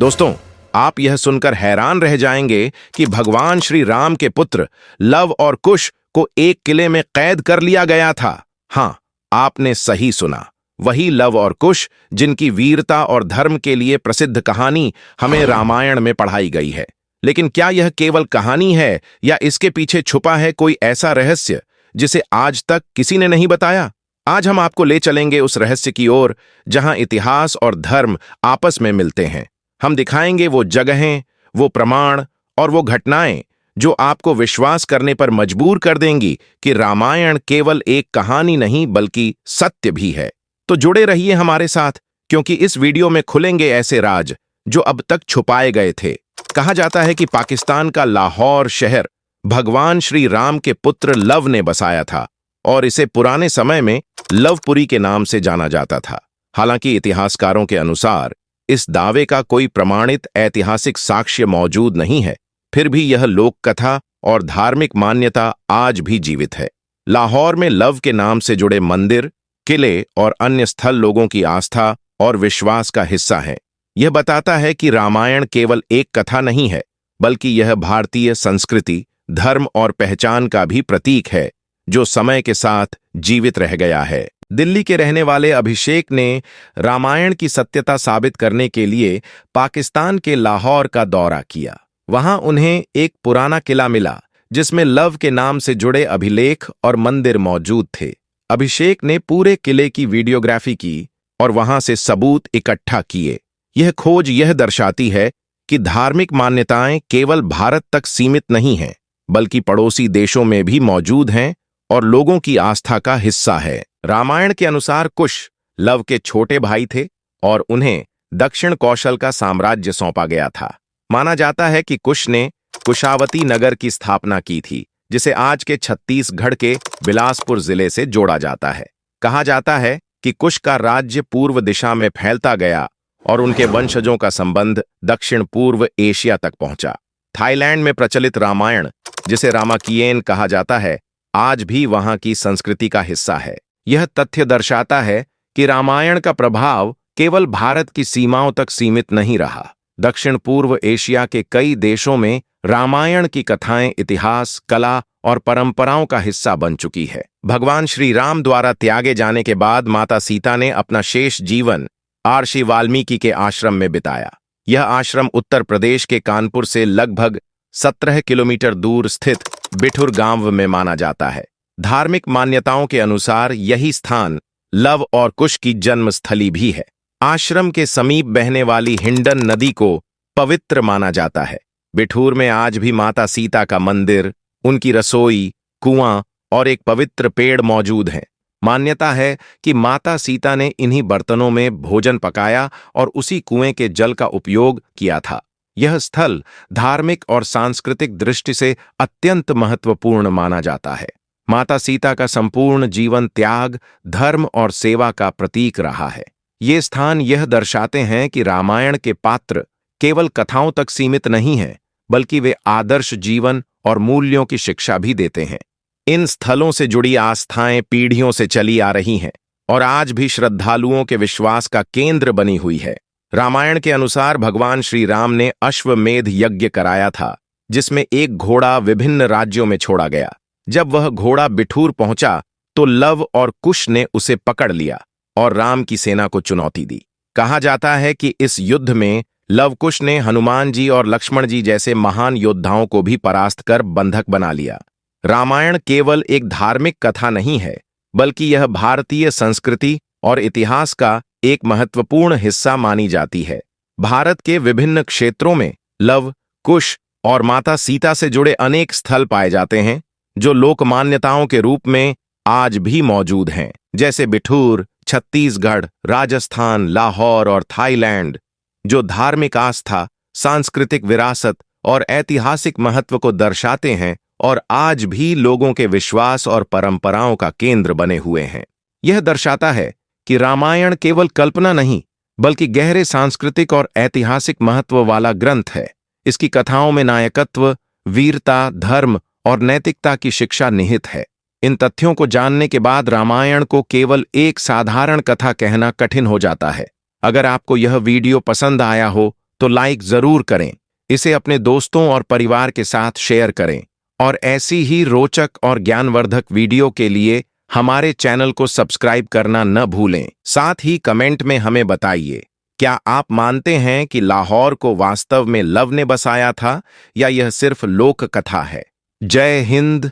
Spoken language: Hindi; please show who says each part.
Speaker 1: दोस्तों, आप यह सुनकर हैरान रह जाएंगे कि भगवान श्री राम के पुत्र लव और कुश को एक किले में कैद कर लिया गया था। हाँ, आपने सही सुना। वही लव और कुश जिनकी वीरता और धर्म के लिए प्रसिद्ध कहानी हमें रामायण में पढ़ाई गई है। लेकिन क्या यह केवल कहानी है या इसके पीछे छुपा है कोई ऐसा रहस्य जिसे आज तक किसी ने नहीं बताया? आज हम आपको ले चलेंगे उस रहस्य की ओर जहां इतिहास और धर्म आपस में मिलते हैं। हम दिखाएंगे वो जगहें, वो प्रमाण और वो घटनाएं जो आपको विश्वास करने पर मजबूर कर देंगी कि रामायण केवल एक कहानी नहीं बल्कि सत्य भी है। तो जुड़े रहिए हमारे साथ, क्योंकि इस वीडियो में खुलेंगे ऐसे राज जो अब तक छुपाए गए थे। कहा जाता है कि पाकिस्तान का लाहौर शहर भगवान श्री राम के पुत्र लव ने बसाया था और इसे पुराने समय में लवपुरी के नाम से जाना जाता था। हालांकि इतिहासकारों के अनुसार इस दावे का कोई प्रमाणित ऐतिहासिक साक्ष्य मौजूद नहीं है, फिर भी यह लोक कथा और धार्मिक मान्यता आज भी जीवित है। लाहौर में लव के नाम से जुड़े मंदिर, किले और अन्य स्थल लोगों की आस्था और विश्वास का हिस्सा हैं। यह बताता है कि रामायण केवल एक कथा नहीं है, बल्कि यह भारतीय संस्कृति, धर्म और पहचान का भी प्रतीक है जो समय के साथ जीवित रह गया है। दिल्ली के रहने वाले अभिषेक ने रामायण की सत्यता साबित करने के लिए पाकिस्तान के लाहौर का दौरा किया। वहां उन्हें एक पुराना किला मिला जिसमें लव के नाम से जुड़े अभिलेख और मंदिर मौजूद थे। अभिषेक ने पूरे किले की वीडियोग्राफी की और वहां से सबूत इकट्ठा किए। यह खोज यह दर्शाती है कि धार्मिक मान्यताएं केवल भारत तक सीमित नहीं हैं, बल्कि पड़ोसी देशों में भी मौजूद हैं और लोगों की आस्था का हिस्सा है। रामायण के अनुसार कुश लव के छोटे भाई थे और उन्हें दक्षिण कौशल का साम्राज्य सौंपा गया था। माना जाता है कि कुश ने कुशावती नगर की स्थापना की थी, जिसे आज के छत्तीसगढ़ के बिलासपुर जिले से जोड़ा जाता है। कहा जाता है कि कुश का राज्य पूर्व दिशा में फैलता गया और उनके वंशजों का संबंध दक्षिण पूर्व एशिया तक पहुंचा। थाईलैंड में प्रचलित रामायण, जिसे रामाकियन कहा जाता है, आज भी वहां की संस्कृति का हिस्सा है। यह तथ्य दर्शाता है कि रामायण का प्रभाव केवल भारत की सीमाओं तक सीमित नहीं रहा। दक्षिण पूर्व एशिया के कई देशों में रामायण की कथाएं इतिहास, कला और परंपराओं का हिस्सा बन चुकी है। भगवान श्री राम द्वारा त्यागे जाने के बाद माता सीता ने अपना शेष जीवन महर्षि वाल्मीकि के आश्रम में बिताया। यह आश्रम उत्तर प्रदेश के कानपुर से लगभग 17 किलोमीटर दूर स्थित बिठुर गांव में माना जाता है। धार्मिक मान्यताओं के अनुसार यही स्थान लव और कुश की जन्मस्थली भी है। आश्रम के समीप बहने वाली हिंडन नदी को पवित्र माना जाता है। बिठूर में आज भी माता सीता का मंदिर, उनकी रसोई, कुआं और एक पवित्र पेड़ मौजूद हैं। मान्यता है कि माता सीता ने इन्हीं बर्तनों में भोजन पकाया और उसी कुएं के जल का उपयोग किया था। यह स्थल धार्मिक और सांस्कृतिक दृष्टि से अत्यंत महत्वपूर्ण माना जाता है। माता सीता का संपूर्ण जीवन त्याग, धर्म और सेवा का प्रतीक रहा है। ये स्थान यह दर्शाते हैं कि रामायण के पात्र केवल कथाओं तक सीमित नहीं हैं, बल्कि वे आदर्श जीवन और मूल्यों की शिक्षा भी देते हैं। इन स्थलों से जुड़ी आस्थाएं पीढ़ियों से चली आ रही हैं और आज भी श्रद्धालुओं के विश्वास का केंद्र बनी हुई है। रामायण के अनुसार भगवान श्री राम ने अश्वमेध यज्ञ कराया था, जिसमें एक घोड़ा विभिन्न राज्यों में छोड़ा गया। जब वह घोड़ा बिठूर पहुंचा तो लव और कुश ने उसे पकड़ लिया और राम की सेना को चुनौती दी। कहा जाता है कि इस युद्ध में लव कुश ने हनुमान जी और लक्ष्मण जी जैसे महान योद्धाओं को भी परास्त कर बंधक बना लिया। रामायण केवल एक धार्मिक कथा नहीं है, बल्कि यह भारतीय संस्कृति और इतिहास का एक महत्वपूर्ण हिस्सा मानी जाती है। भारत के विभिन्न क्षेत्रों में लव, कुश और माता सीता से जुड़े अनेक स्थल पाए जाते हैं, जो लोक मान्यताओं के रूप में आज भी मौजूद हैं, जैसे बिठूर, छत्तीसगढ़, राजस्थान, लाहौर और थाईलैंड, जो धार्मिक आस्था, सांस्कृतिक विरासत और ऐतिहासिक महत्व को दर्शाते हैं और आज भी लोगों के विश्वास और परंपराओं का केंद्र बने हुए हैं। यह दर्शाता है कि रामायण केवल कल्पना नहीं, बल्कि गहरे सांस्कृतिक और ऐतिहासिक महत्व वाला ग्रंथ है। इसकी कथाओं में नायकत्व, वीरता, धर्म और नैतिकता की शिक्षा निहित है। इन तथ्यों को जानने के बाद रामायण को केवल एक साधारण कथा कहना कठिन हो जाता है। अगर आपको यह वीडियो पसंद आया हो तो लाइक जरूर करें, इसे अपने दोस्तों और परिवार के साथ शेयर करें और ऐसी ही रोचक और ज्ञानवर्धक वीडियो के लिए हमारे चैनल को सब्सक्राइब करना न भूलें। साथ ही कमेंट में हमें बताइए, क्या आप मानते हैं कि लाहौर को वास्तव में लव ने बसाया था या यह सिर्फ लोक कथा है? जय हिंद।